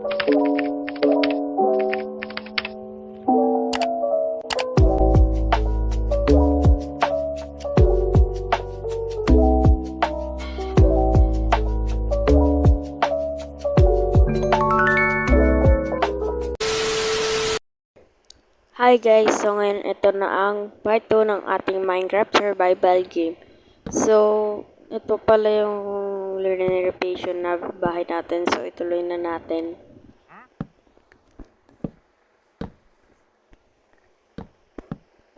Hi guys! So ngayon ito na ang part 2 ng ating Minecraft survival game. So, ito pala yung renovation na bahay natin. So, ituloy na natin.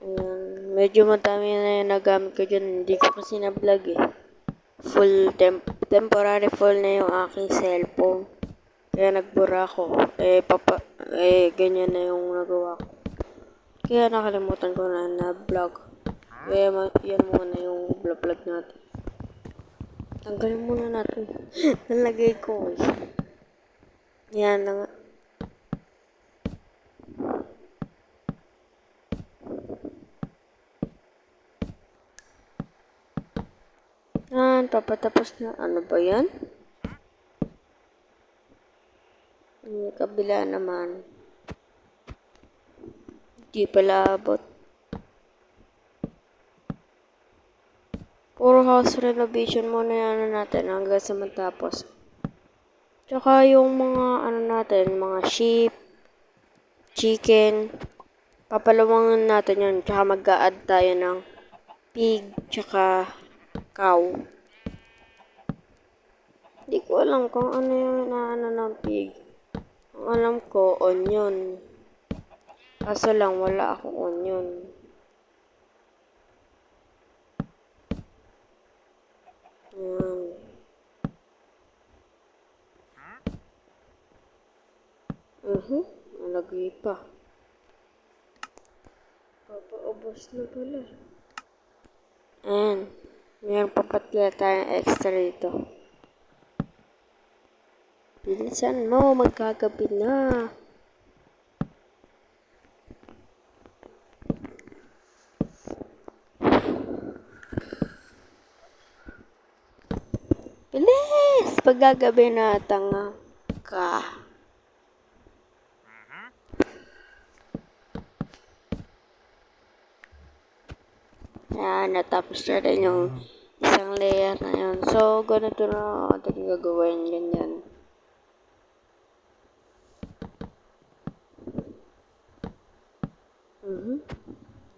Ayan. Medyo madami na yung nagamit ko dyan. Hindi ko kasi na-vlog eh. Temporary full na yung aking cellphone. Kaya nagbura ako. Ganyan na yung nagawa ko. Kaya nakalimutan ko na vlog. Kaya yan muna yung vlog natin. Tanggalin muna natin. Nalagay ko eh. Yan na nga. Yan, papatapos na. Ano ba yan? Yung kabila naman. Di pala abot. Puro house renovation muna yan natin hanggang sa matapos. Tsaka yung mga natin, mga sheep, chicken, papalawangin natin yan. Tsaka mag-a-add tayo ng pig, tsaka cow. Hindi ko alam kung ano yung inaano ng pig. Ang alam ko, onion. Kaso lang, wala akong onion. Nalagay pa. Papaubos na pala. Ayan. Mayroon pa pala tayong extra dito. Bilisan mo, magkagabi na. Bilis! Pagkagabi na, tanga ka. Ayan, natapos na rin yung isang layer na yun. So, ganito na ating gagawin. Ganyan.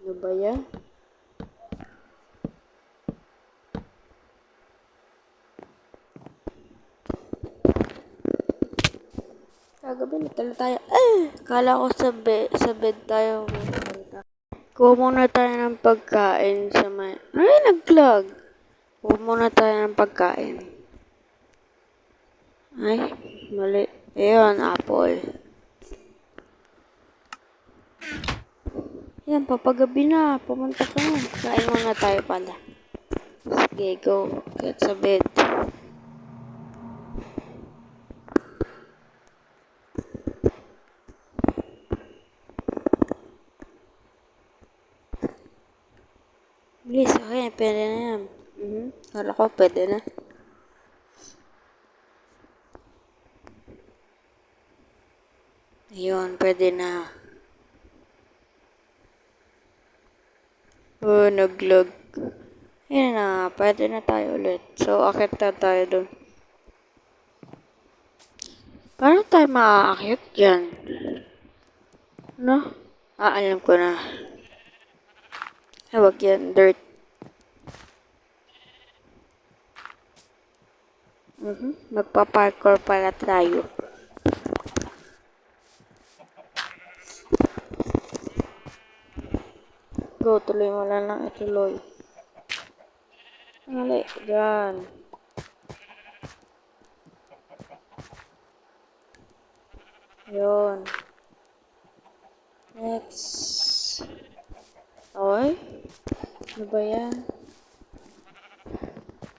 Ano ba yan? Kagabi na tala tayo. Kala ko sa bed tayo. Kuha muna tayo ng pagkain sa may... Ay, nag-vlog. Kuha muna tayo ng pagkain. Ay, mali. Ayun, apple. Yan, papagabi na. Pumunta ka na. Kain muna tayo pala. Sige, go. Get sa bed. Bilis, okay. Pwede na yan. Kala ko pwede na. Ayun, pwede na. Nag-log. Yan na, pwede na tayo ulit. So, akit na tayo dun. Paano tayo maaakit dyan? No? Alam ko na. Huwag yan, dirt. Magpa-parkour pala tayo. Go, tuloy mo lang ituloy. Mali, dyan. Yun. Next. Oy. Ano ba yan?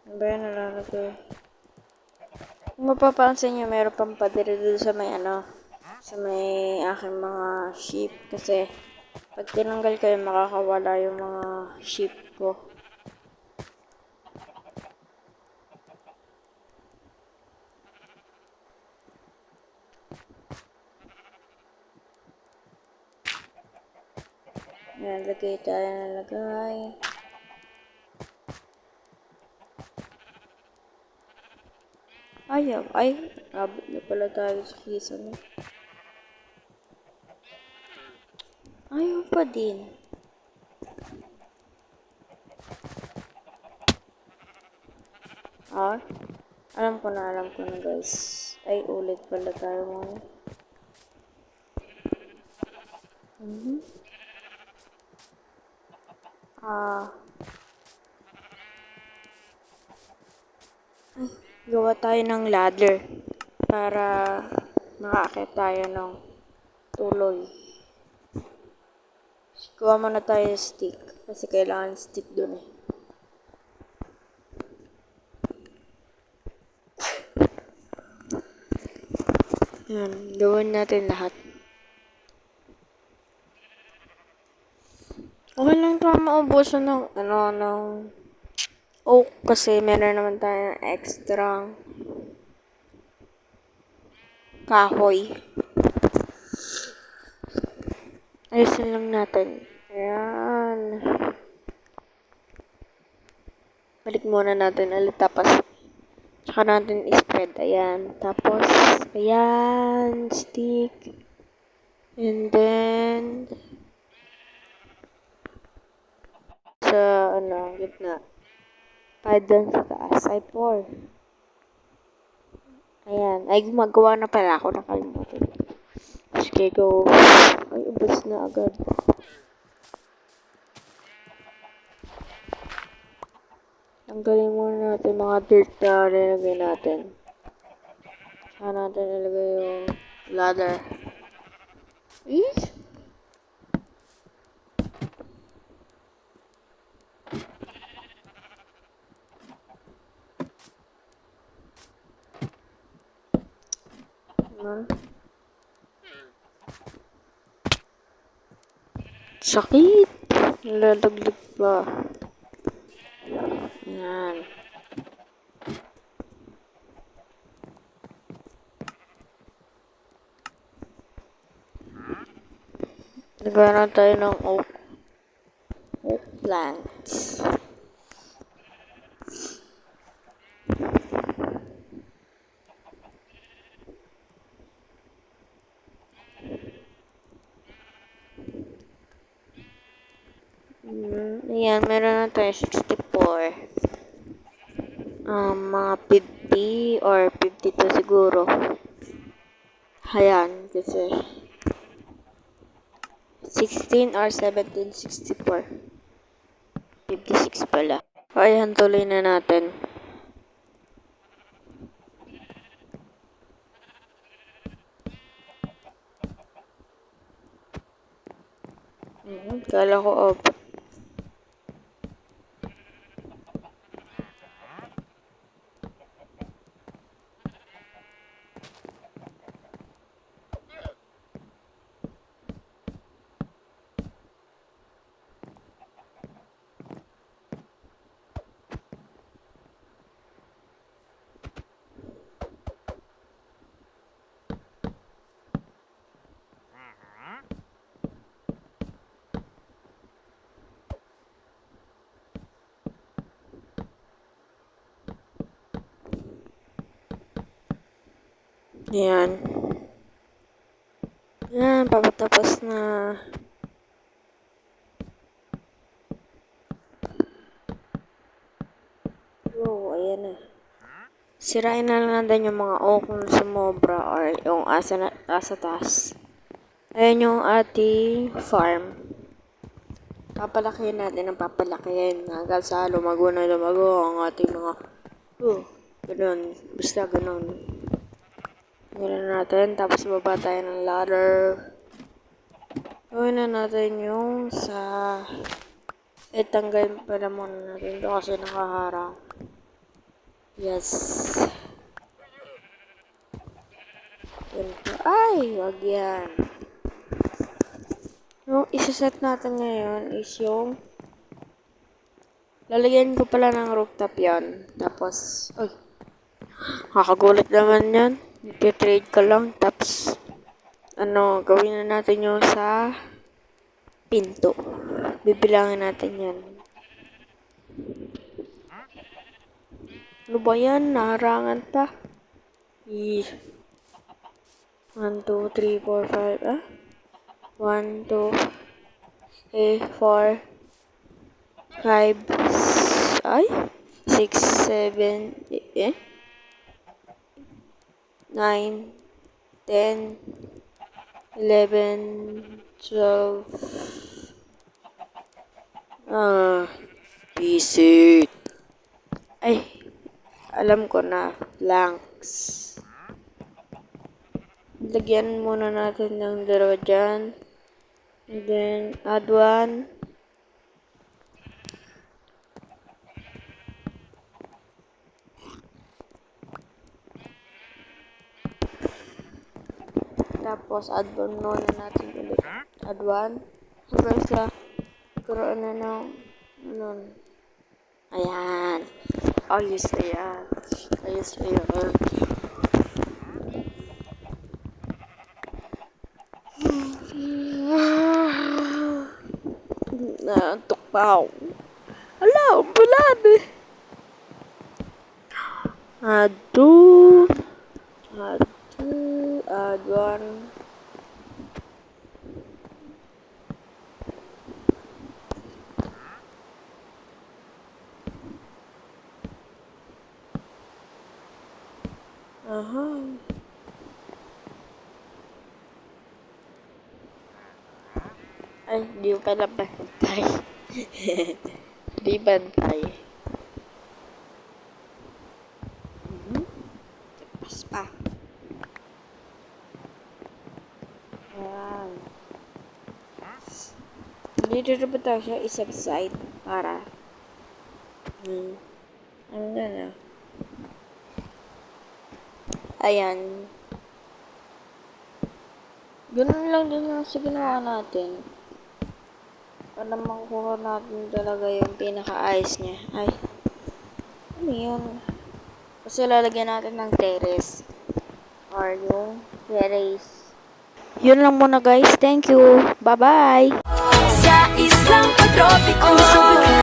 Ano ba yan nalalagay? Kung mapapansin nyo, meron pang padiri doon sa may sa may aking mga sheep. Kasi, pag tinanggal ko yun, makakawala yung mga sheep ko. Ayan, lagay tayo na lagay. Ayaw, ay, abot na pala tayo sa kisa mo. Ayaw pa din. Ah, alam ko na guys. Ay, ulit pala tayo muna. Ah, gawa tayo ng ladder para makakit tayo ng tuloy. Gawa muna tayo ng stick kasi kailangan stick dun eh. Yan, gawin natin lahat. Okay lang ito maubusan ng ng oak kasi meron naman tayo ng extra kahoy. Ayusin lang natin. Ayan. Balik muna natin ulit tapos tsaka natin i-spread. Ayan. Tapos, ayan. Stick. And then sa gitna. Pa doon sa taas ay pour. Ayan. Ay, gumagawa na pala ako. Nakalimutan. Sige, go. Ay, ubos na agad. Tanggalin muna natin mga dirt na nilagay natin. Saka natin ilagay yung ladder. Eh? Sakit! Nalalaglag pa. Yan. Nagawa na tayo ng oak plants. Ayan, meron na tayo 64. Mga 50 or 52 siguro. Ayan, kasi 16 or 17, 64. 56 pala. Ayan, tuloy na natin. Kala ko opo. Ayan. Ayan, papatapos na. Oh, ayan na. Sirain na lang natin yung mga oak na sumobra or yung asa taas. Ayan yung ating farm. Papalakihin natin ang papalakihin hanggang sa lumago na lumago ang ating mga ganun. Basta ganun. Ganun natin. Tapos baba tayo ng ladder. Gawin na natin yung sa tanggalin pala muna natin ito kasi nakaharang. Yes. Ganito. Ay, wag yan. Yung isa-set natin ngayon is yung lalagyan ko pala ng rooftop yan. Tapos, kakagulat naman yan. Nagtitrade ka lang. Tapos, gawin na natin yung sa pinto. Bibilangin natin yan. Ano ba yan? Naharangan pa. 1, 2, 3, 4, 5, 1, 2, 4, 5, 6, 7, 9, 10, 11, 12. Visit. Ay, alam ko na. Blanks. Lagyan muna natin ng dalawa dyan. And then, add 1. Tapos, add 1 muna natin ulit. Add 1. Hanggang sa, karoon na ng, ayan. Ayos na yan. Ayos na yan. Naantok pa ako. Ala, umbulan eh. Add 2. Add 2. Add 1. Aha. Ay, di ko pala bantay. Di bantay. Tapos pa. Ayan. Dito na ba tayo siya isang side para ano na. Ayan. Ganun lang din lang sa ginawa natin. Para makuha natin talaga yung pinaka-ayos niya. Ay. Ano yun? Kasi lalagyan natin ng terrace. Or yung terrace. Yun lang muna guys. Thank you. Bye-bye. Sa islang pagtropiko